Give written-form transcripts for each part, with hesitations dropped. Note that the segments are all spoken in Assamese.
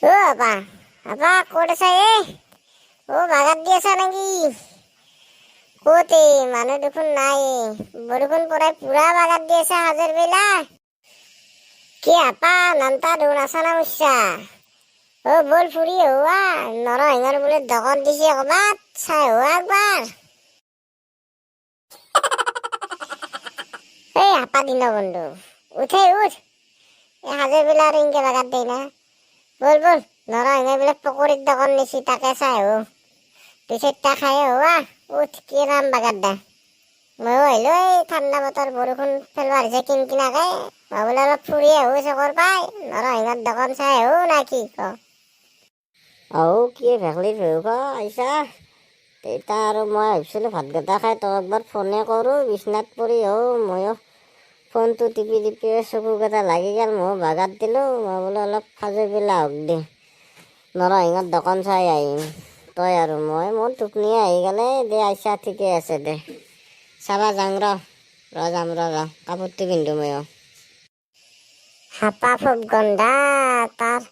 অ আপা, আপা ক'ত আছা বাগাত দি আছা নেকি? ক'ত মানুহ দেখোন নাই। বৰষুণ পৰাই পুৰা বাগাত দি আছা হাজৰ বেলা। কি আপা নামতা দৌৰ আছা না মুচ্ছা? বল ফুৰি হোৱা, নৰসিংহৰ বোলে দকত দিছে ক'বাত, চাই হোৱা একবাৰ। আপা দিন বন্ধু উঠ হাজৰ বেলা আৰু ইনকে বাগাত দেই না। বল নৰসিংহ বোলে পকৰীৰ দোকান নিছি, তাকে চাই হো। দুই চাৰিটা খাই হোৱা, উঠ কি ৰাম বাগাত দা। ময়ো আহিলো এই ঠাণ্ডা বতৰ, বৰষুণ পেলবা আহিছে কিনকিনাকে। মই বোলে অলপ ফুৰি আহো চকৰ পাই, নৰসিংহৰ দোকান চাই আহো না কি ক? কি ভেকলি ভেহুক আহিছা? তেতিয়া আৰু মই ভাবিছিলোঁ ভাতকেইটা খাই তই একবাৰ ফোনে কৰোঁ। বিচনাত পৰি ময়ো ফোনটো টিপি চকুকেইটা লাগি গ'ল। ময়ো বাগাত দিলোঁ। মই বোলে অলপ সাজু পেলা হওক দে, নৰসিংহৰ দোকান চাই আহিম। তই আৰু মোৰ টোপনিয়ে আহি গ'লে দে। আইছা ঠিকে আছে দে, চাবা যাং যাম কাপোৰটো পিন্ধো ময়ো। হাপা খুব গন্ধা তাৰ।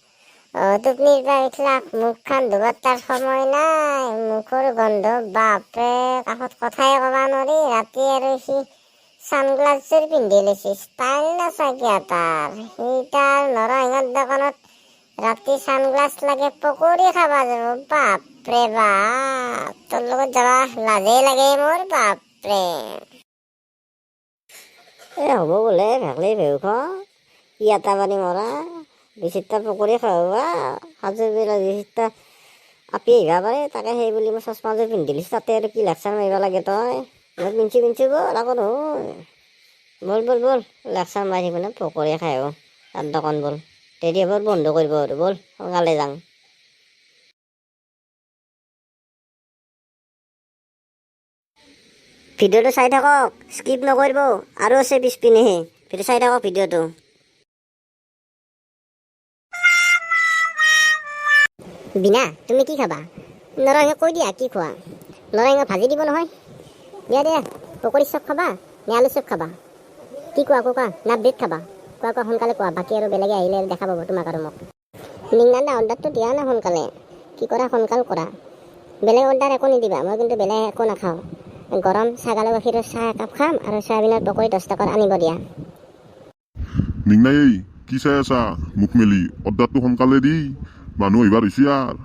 টোপনিৰ পৰা উঠিলা, মুখখন ধুবাৰ তাৰ সময় নাই। মুখৰ গন্ধ বাপৰে, কাষত কথাই ক'বা নোৱাৰি। ৰাতি আৰু সি ছানগ্লাছযোৰ পিন্ধি লৈছে, ষ্টাইল নাচাকিয়া তাৰ। সি তাৰ নৰসিংহৰ দোকানত ৰাতি ছানগ্লাছ লাগে পকৰি খাবা যাব। বাপৰে বাপ, তোৰ লগত যাবা লাজেই লাগে মোৰ বাপৰে। হ'ব বোলে ভেকলি ভেহুক ইয়াতা পানী মৰা, দুই চাৰিটা পকৰি খাৱা হাজৰ বেলা দুই চাৰিটা আপি আহিবা পাৰে। তাকে সেই বুলি মই চশমাযোৰ পিন্ধি লৈছোঁ। তাতে আৰু কি লেকচাৰ মাৰিব লাগে তই? মই পিন্ধছি বল আকৌ নহয়। বল লেকচাৰ মাৰি থাকিব নে? পকৰি খাই তাৰ দোকান বল, দেৰি হ'ব বন্ধ কৰিব আৰু। বল সোনকালে যাং। ভিডিঅ'টো চাই থাকক, স্কিপ নকৰিব। আৰু আছে পিছপিনেহে, ভিডিঅ' চাই থাকক ভিডিঅ'টো। বিনা তুমি কি খাবা? নৰসিংহ কৈ দিয়া কি খোৱা। নৰসিংহ ভাজি দিব নহয়। দিয়া পকৰি চপ খাবা নে আলু চপ খাবা? কি কোৱা না ব্ৰেড খাবা? কোৱা সোনকালে কোৱা, বাকী আৰু বেলেগে আহিলে দেখা পাব তোমাক আৰু মোক। নিংনান্দা অৰ্ডাৰটো দিয়া না সোনকালে। কি কৰা সোনকাল কৰা। বেলেগ অৰ্ডাৰ একো নিদিবা, মই কিন্তু বেলেগ একো নাখাওঁ। গৰম ছাগালৰ গাখীৰৰ চাহ একাপ খাম আৰু চয়াবিনৰ পকৰি 10 টকাৰ আনিব দিয়া। নিংনাই কি চাই আছা মুখ মেলি? অৰ্ডাৰটো সোনকালে দি, মানুহ আহিবাৰ হৈছে আৰু।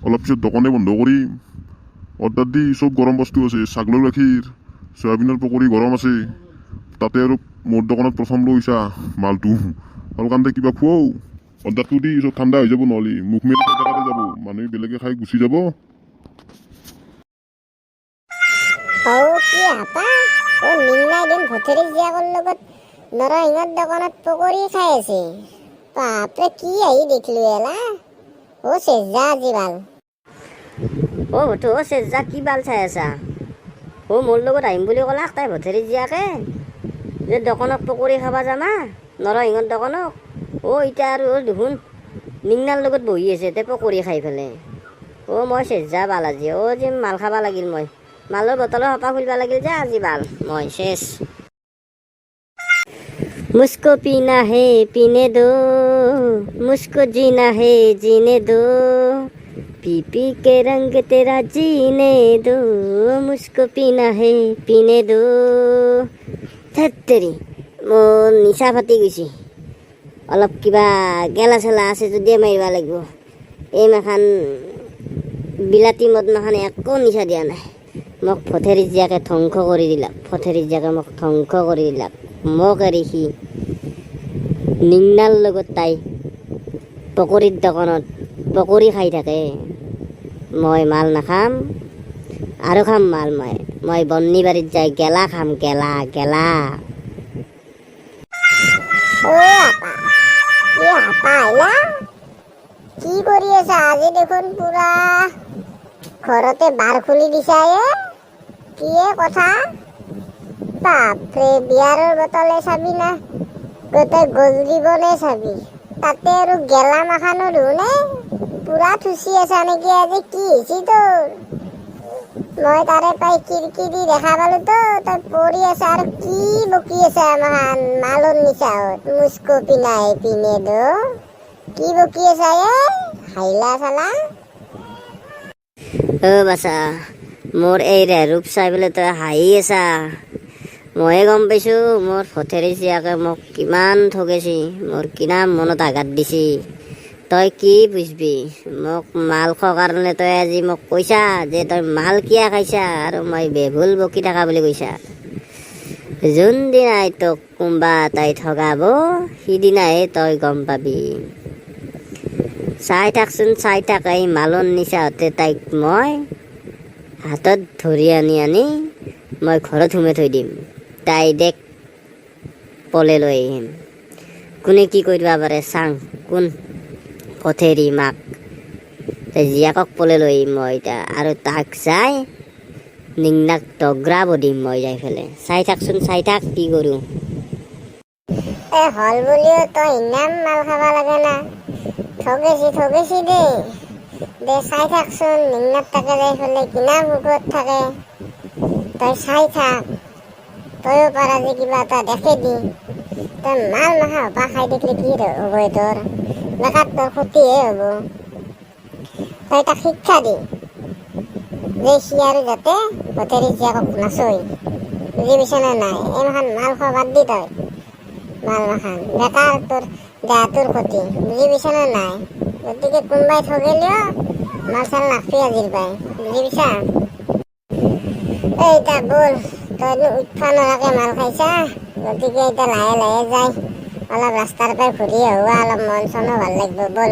অলপ পিছত দোকানে বন্ধ কৰিম। অৰ্ডাৰ দি, চব গৰম বস্তু আছে। ছাগলৰ গাখীৰ, চয়াবিনৰ পকৰি গৰম আছে। তাতে আৰু মোৰ দোকানত প্ৰথম লৈছা মালটো, অলকান্তে কিবা খুৱাও। অৰ্ডাৰটো দি চব ঠাণ্ডা হৈ যাব, নহ'লে মুখ মেলি জেগাতে যাব, মানুহে বেলেগে খাই গুচি যাব। কি আপা নিংনাই দিন ভঠেৰি জীয়াকৰ লগত নৰসিংহৰ দোকানত পকৰি খাই আছে। বাপৰে কি আহি দেখিলো এলা। চেজা আজি ভাল। চেজা কি বাল চাই আছা? মোৰ লগত আহিম বুলি ক'লাক তাই ভঠেৰি জীয়াকে, যে দোকানত পকৰি খাবা যামা নৰসিংহৰ দোকানত। এতিয়া আৰু দেখোন নিংনাৰ লগত বহি আছে তে পকৰি খাই পেলাই। মই চেজা বাল আজি। যে মাল খাবা লাগিল, মই মালৰ বটলৰ সপা খুলিব লাগিল যে আজি বাল মই চেচ। मुझको पीना है पीने दो, मुझको जीना है जीने दो, पी पी के रंग तेरा जीने दो, मुझको पीना है पीने दो। ধেত্তেৰি মোৰ নিচা ফাটি গৈছে। অলপ কিবা গেলা চেলা আছে যদি মাৰিব লাগিব। এই মাখান বিলাতী মদ মাখান একো নিচা দিয়া নাই। মোক ভঠেৰি জীয়াকে ধ্বংস কৰি দিলাক। ভঠেৰি জীয়াকে মোক ধ্বংস কৰি দিলাক। মোক এৰি সি নিংনাৰ লগত তাই পকৰীৰ দোকানত পকৰি খাই থাকে। মই মাল নাখাম আৰু খাম মাল। মই বন্নিবাৰীত যাই গেলা খাম, গেলা। কি কৰি আছা আজি? দেখোন পুৰা ঘৰতে বাৰ খুলি দিছা। কি কথা? বাপৰে বিয়াৰৰ বটলে চাবি না গোটেই গজৰিবনে চাবি? তাতে আৰু গেলা মাখানো ধুনে পুৰা থুচি আছা নেকি আজি? কি হৈছে তোৰ? মই তাৰে পাই কিৰকিৰি দেখা পালো তই পৰি আছা আৰু কি বকি আছা মাখান মালৰ নিচাত। মুস্কো পিনাই পিনে দো, কি বকি আছা হাইলা চালা বাছা মোৰ এই ৰূপ চাই পেলাই তই হাঁহি আছা ময়ে গম পাইছোঁ মোৰ ভথেৰি জীয়াকে মোক কিমান ঠগেছি মোৰ কিমান মনত আঘাত দিছি তই কি বুজবি মোক মাল খোৱাৰ কাৰণে তই আজি মোক কৈছা যে তই মাল কিয় খাইছা আৰু মই বেভুল বকি থকা বুলি কৈছা যোনদিনাই তোক কোনোবা তাই ঠগাব সিদিনাহে তই গম পাবি চাই থাকচোন চাই থাক এই মালৰ নিচাহঁতে তাইক মই হাতত ধৰি আনি মই ঘৰত সোমাই থৈ দিম তাই দেখ পলে লৈ আহিম কোনে কি কৰিব পাৰে চাং কোন ভথেৰি মাক তাই জীয়াকক পলে লৈ আহিম মই এতিয়া আৰু তাক যাই নিংনাক দগৰাব দিম মই যাই পেলাই চাই থাকচোন চাই থাক কি কৰোঁ হল বুলিও তই ইমান মাল খাবা লাগে না ঠগেছি দে চাই থাকচোন নিম্নাত তাকে যাই পেলাই কিনা বুকুত থাকে তই চাই থাক তইও পাৰা যে কিবা এটা দেখে দি তই মাল মাখা হপা খাই দেখিলে কি হ'ব তোৰ বেকাৰ তোৰ ক্ষতিহে হ'ব তই তাক শিক্ষা দি যে সি আৰু যাতে ভথেৰি জীয়াকক নাচই বুজি পাইছ নে নাই এইমাখান মাল খোৱা বাদ দি তই মাল মাখান বেকাৰ তোৰ দেহাটোৰ ক্ষতি বুজি পাইছ নে নাই গতিকে কোনোবাই ঠগিলেও মাল চাল নাখবি আজিৰ পাই বুজি পাইছা এতিয়া বল তইনো উঠবা নৰাকে মাল খাইছা গতিকে এতিয়া লাহে লাহে যাই অলপ ৰাস্তাৰ পৰা ঘূৰি আহোঁ অলপ মন চনো ভাল লাগিব বল